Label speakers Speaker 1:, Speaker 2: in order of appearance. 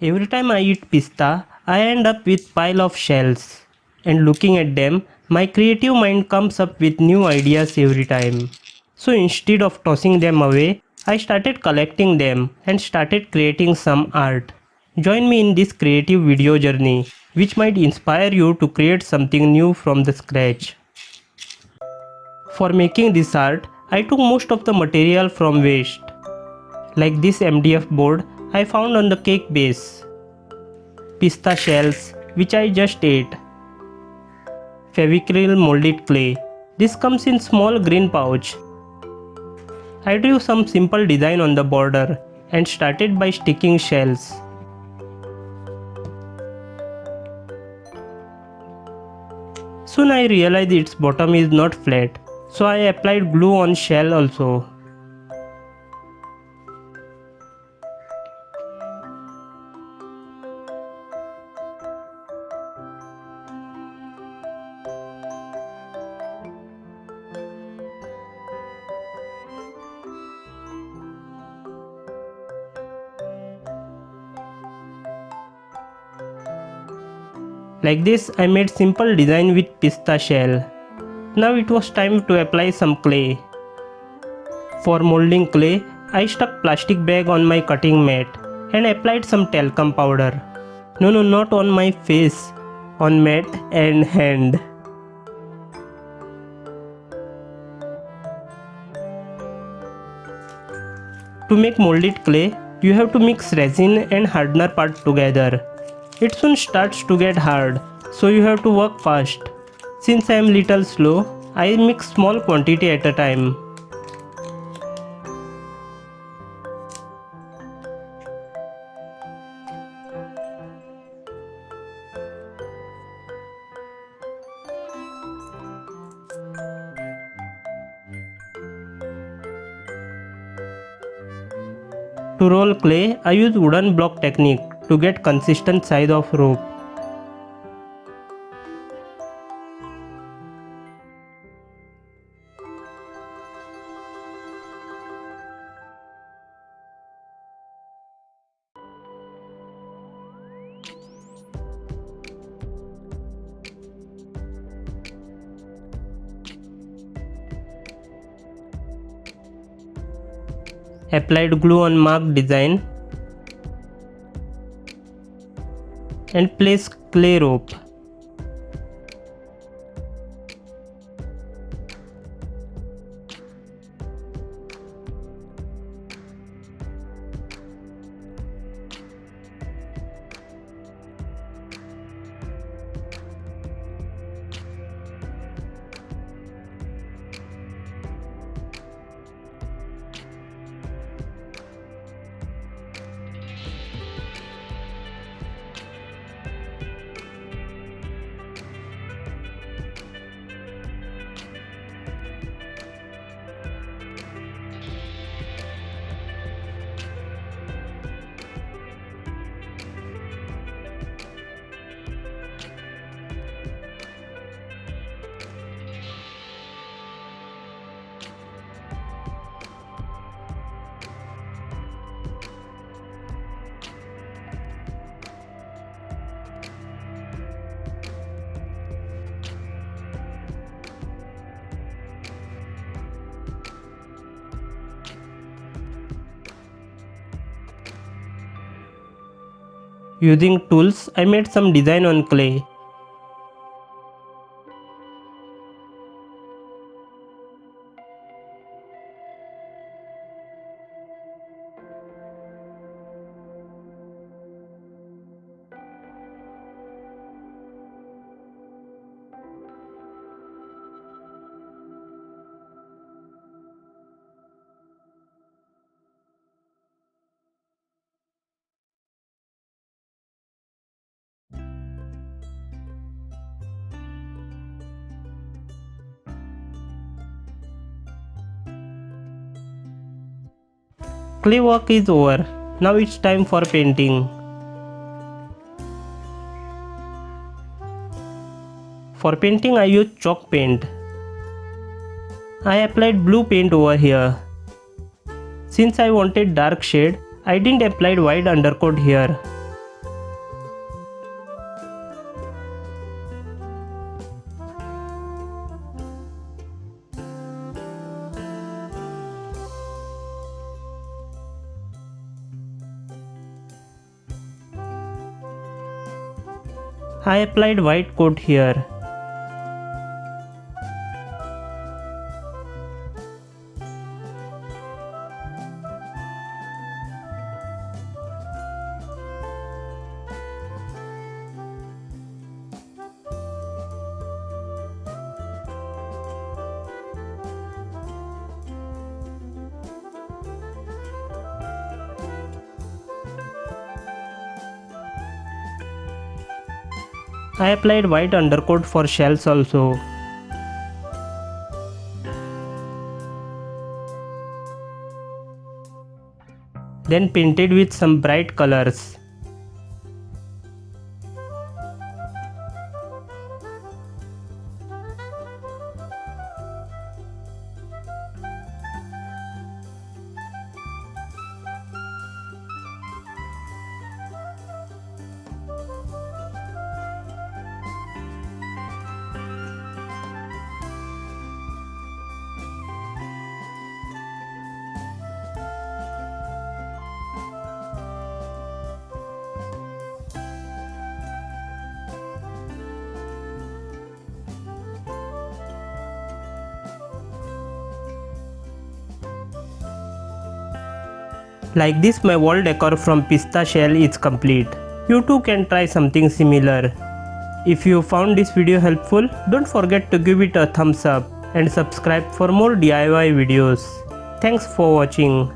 Speaker 1: Every time I eat pista, I end up with pile of shells. And looking at them, my creative mind comes up with new ideas every time. So instead of tossing them away, I started collecting them and started creating some art. Join me in this creative video journey, which might inspire you to create something new from the scratch. For making this art, I took most of the material from waste, like this MDF board I found on the cake base, pista shells which I just ate, Fevicryl molded clay. This comes in small green pouch. I drew some simple design on the border and started by sticking shells. Soon I realized its bottom is not flat, so I applied glue on shell also. Like this, I made simple design with pista shell. Now it was time to apply some clay. For molding clay, I stuck plastic bag on my cutting mat and applied some talcum powder. No, not on my face, on mat and hand. To make molded clay, you have to mix resin and hardener part together. It soon starts to get hard, so you have to work fast. Since I am little slow, I mix small quantity at a time. To roll clay, I use wooden block technique to get consistent size of rope. Applied glue on marked design and place clay rope. Using tools, I made some design on clay. Clay work is over. Now it's time for painting. For painting I use chalk paint. I applied blue paint over here. Since I wanted dark shade, I didn't apply white undercoat here. I applied white coat here. I applied white undercoat for shells also. Then painted with some bright colors. Like this, my wall decor from Pista shell is complete. You too can try something similar. If you found this video helpful, don't forget to give it a thumbs up and subscribe for more DIY videos. Thanks for watching.